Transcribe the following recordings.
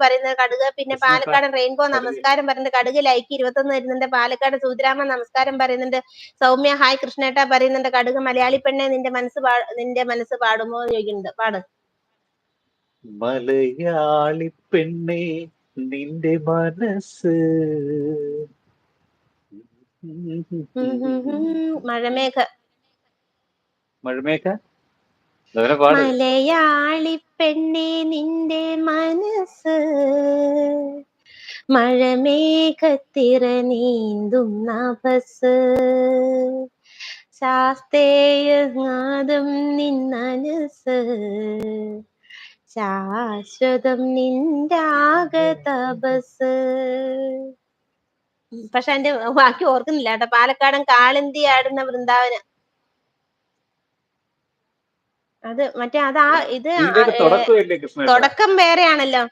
പറയുന്നത് കടുക്. പിന്നെ കൃഷ്ണേട്ടാ പാലക്കാടൻ റെയിൻബോ കടുക് നമസ്കാരം പറയുന്നുണ്ട്, കടുക് ലൈക്ക് 21 വരുന്നുണ്ട്. പാലക്കാട് സൂതിരാമൻ നമസ്കാരം പറയുന്നുണ്ട്. സൗമ്യ ഹായ് കൃഷ്ണേട്ട പറയുന്നുണ്ട്. കടുക് മലയാളി പെണ്ണെ നിന്റെ മനസ്സ് പാടുമോ ചോദിക്കുന്നുണ്ട്. പാട്. മലയാളി പെണ്ണേ നിന്റെ മനസ്സ് മഴമേഘ മഴമേഘ അതവനെ പാട്. മലയാളി പെണ്ണെ നിന്റെ മനസ്സ് മഴമേഘത്തിറ നീന്തും നഭസ് ശാസ്തേയനാദം നിന്നനസ് ശാശ്വതം നിന്റാഗതപസ്. പക്ഷെ അതിന്റെ ബാക്കി ഓർക്കുന്നില്ല കേട്ടോ. പാലക്കാടൻ കാളന്തി ആടുന്ന വൃന്ദാവനം. അത് മറ്റേ അതാ ഇത് ഇതിന്റെയൊക്കെ തുടക്കമില്ലേ കൃഷ്ണേട്ടാ? തുടക്കം വേറെയാണല്ലോ.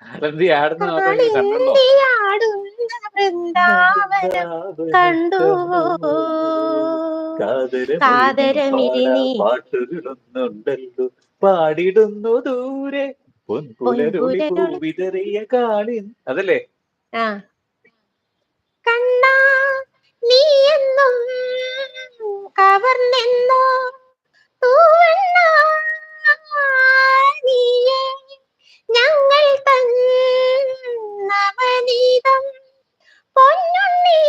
കാലന്തി ആടുന്ന മാത്രമേ ഞാൻ കണ്ടുള്ളൂ. കാളിന്തി ആടുന്ന വൃന്ദാവനം കണ്ടുവോ കാതരമിരിനി പാട്ടുകിടുന്നുണ്ടല്ലോ പാടിടുന്നു ദൂരെ പൊൻപുലരൊളി പൊൻപുലരൊളി പൂവിതറിയ കാളിൻ. അതല്ലേ? ആ കണ്ണാ നീ എന്നും കവർന്നെന്നോ തൂവണ്ണ നീയേ ഞങ്ങൾ തൻ നവനീതം പൊന്നുണ്ണി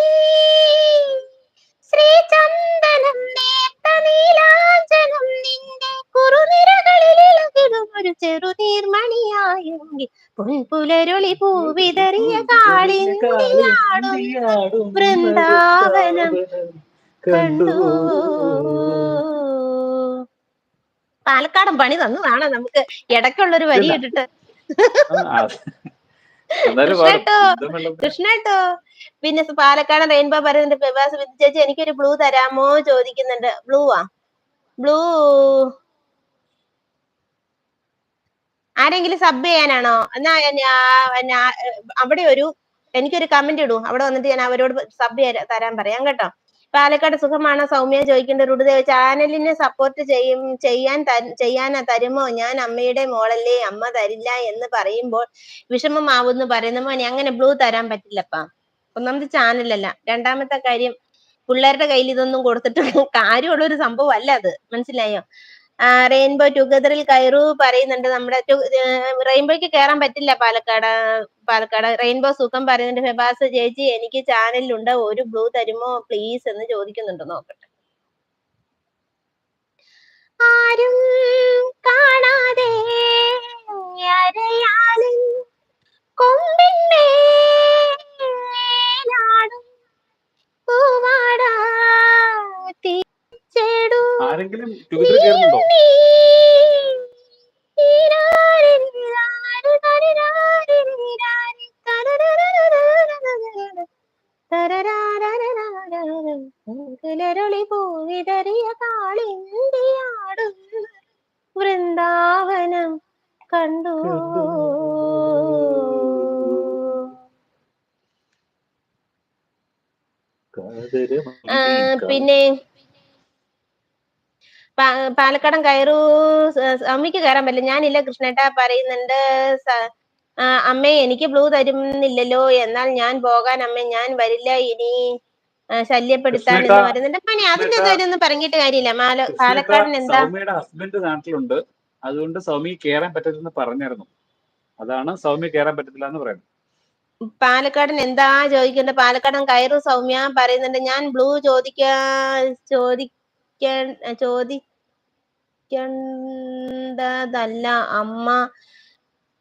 ശ്രീചന്ദനം നേർത്ത നീലാഞ്ജനം നിന്റെ കുറുനിരകളിൽ ഇളകിടും ഒരു ചെറുനീർമണിയായെങ്കിൽ പൊൻപുലരൊളി പൂവിതറിയ കാളിന്തിയാടും വൃന്ദാവനം കണ്ടു. പാലക്കാടൻ പണി തന്നതാണ് നമുക്ക് ഇടയ്ക്കുള്ളൊരു വരി ഇട്ടിട്ട്. കൃഷ്ണേട്ടോ പിന്നെ പാലക്കാടൻ റെയിൻബോ പറയുന്നുണ്ട്. പ്രഭാസ് വിദ്യ ചേച്ചി എനിക്കൊരു ബ്ലൂ തരാമോ ചോദിക്കുന്നുണ്ട്. ബ്ലൂ ആരെങ്കിലും സബ് ചെയ്യാനാണോ? എന്നാ അവിടെ എനിക്കൊരു കമന്റ് ഇടൂ. അവിടെ വന്നിട്ട് ഞാൻ അവരോട് സബ് തരാൻ പറയാം കേട്ടോ. പാലക്കാട് സുഖമാണോ സൗമ്യ ചോദിക്കേണ്ട. റുഡുദേവ് ചാനലിനെ സപ്പോർട്ട് ചെയ്യാനാ തരുമോ? ഞാൻ അമ്മയുടെ മോളല്ലേ, അമ്മ തരില്ല എന്ന് പറയുമ്പോൾ വിഷമമാവുന്നു പറയുന്ന മോനെ. അങ്ങനെ ബ്ലൂ തരാൻ പറ്റില്ലപ്പാ. ഒന്നാമത് ചാനലല്ല, രണ്ടാമത്തെ കാര്യം പിള്ളേരുടെ കയ്യിൽ ഇതൊന്നും കൊടുത്തിട്ട് കാര്യമുള്ളൊരു സംഭവം അല്ല അത്. മനസ്സിലായോ? റെയിൻബോ ടുഗദറിൽ കയറൂ പറയുന്നുണ്ട്. നമ്മുടെ റെയിൻബോയ്ക്ക് കയറാൻ പറ്റില്ല പാലക്കാട്. റെയിൻബോ സുഖം പറയുന്നുണ്ട്. ഫെബാസ് ചേച്ചി എനിക്ക് ചാനലിലുണ്ട്, ഒരു ബ്ലൂ തരുമോ പ്ലീസ് എന്ന് ചോദിക്കുന്നുണ്ട്. നോക്കട്ടെ. ആരും കാണാതെ അരയാലിൻ കൊമ്പിന്മേലാടും പൂവാടാ തീച്ചേടൂ ആരെങ്കിലും ടുഗദർ കേറുന്നുണ്ടോ? പൂവിതറിയ കാളിന്തിയാടും വൃന്ദാവനം കണ്ടു. പിന്നെ പാലക്കാടൻ കയറൂ. അമ്മയ്ക്ക് കയറാൻ പറ്റില്ല. ഞാനില്ല കൃഷ്ണേട്ട പറയുന്നുണ്ട്. അമ്മേ എനിക്ക് ബ്ലൂ തരുന്നില്ലല്ലോ, എന്നാൽ ഞാൻ പോകാൻ അമ്മേ, ഞാൻ വരില്ല ഇനി ശല്യപ്പെടുത്താൻ എന്ന് പറയുന്നുണ്ട്. അതിന്റെ കാര്യമൊന്നും പറഞ്ഞിട്ട് കാര്യമില്ല. പാലക്കാടൻ എന്താ സൗമ്യയുടെ ഹസ്ബൻഡ് നാട്ടിലുണ്ട്, അതുകൊണ്ട് സൗമ്യ കേറാൻ പറ്റത്തില്ലെന്ന് പറഞ്ഞായിരുന്നു. അതാണ് സൗമ്യ കേറാൻ പറ്റത്തില്ല എന്ന് പറയുന്നത്. പാലക്കാടൻ എന്താ ചോദിക്കണ്ട. പാലക്കാടൻ കയറു സൗമ്യ പറയുന്നുണ്ട്. ഞാൻ ബ്ലൂ ചോദിക്കേണ്ടതല്ല അമ്മ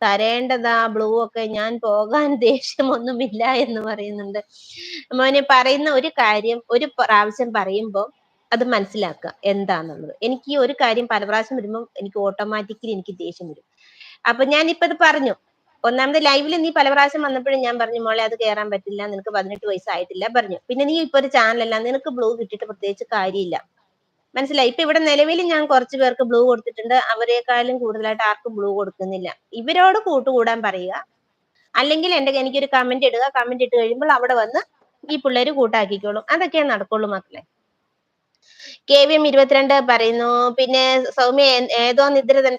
തരേണ്ടതാ ബ്ലൂ ഒക്കെ, ഞാൻ പോകാൻ ദേഷ്യമൊന്നുമില്ല എന്ന് പറയുന്നുണ്ട്. മോനെ പറയുന്ന ഒരു കാര്യം ഒരു പ്രാവശ്യം പറയുമ്പോൾ അത് മനസ്സിലാക്കുക എന്താന്നുള്ളത്. എനിക്ക് ഈ ഒരു കാര്യം പല പ്രാവശ്യം വരുമ്പോൾ എനിക്ക് ഓട്ടോമാറ്റിക്കലി എനിക്ക് ദേഷ്യം വരും. അപ്പൊ ഞാനിപ്പോ ഇത് പറഞ്ഞു. ഒന്നാമത് ലൈവില് നീ പല പ്രാവശ്യം വന്നപ്പോഴും ഞാൻ പറഞ്ഞു മോളെ അത് കയറാൻ പറ്റില്ല, നിനക്ക് 18 വയസ്സായിട്ടില്ല പറഞ്ഞു. പിന്നെ നീ ഇപ്പൊ ഒരു ചാനലല്ല, നിനക്ക് ബ്ലൂ കിട്ടിയിട്ട് പ്രത്യേകിച്ച് കാര്യമില്ല. മനസ്സിലായി? ഇപ്പൊ ഇവിടെ നിലവിൽ ഞാൻ കുറച്ചു പേർക്ക് ബ്ലൂ കൊടുത്തിട്ടുണ്ട്. അവരെക്കാളും കൂടുതലായിട്ട് ആർക്കും ബ്ലൂ കൊടുക്കുന്നില്ല. ഇവരോട് കൂട്ടുകൂടാൻ പറയുക, അല്ലെങ്കിൽ എനിക്കൊരു കമന്റ് ഇടുക. കമന്റ് ഇട്ട് കഴിയുമ്പോൾ അവിടെ വന്ന് ഈ പിള്ളേര് കൂട്ടാക്കിക്കോളും. അതൊക്കെ നടക്കുള്ളൂ മക്കളെ. KVM 22 പറയുന്നു. പിന്നെ സൗമ്യ ഏതോ നിദ്രിതൻ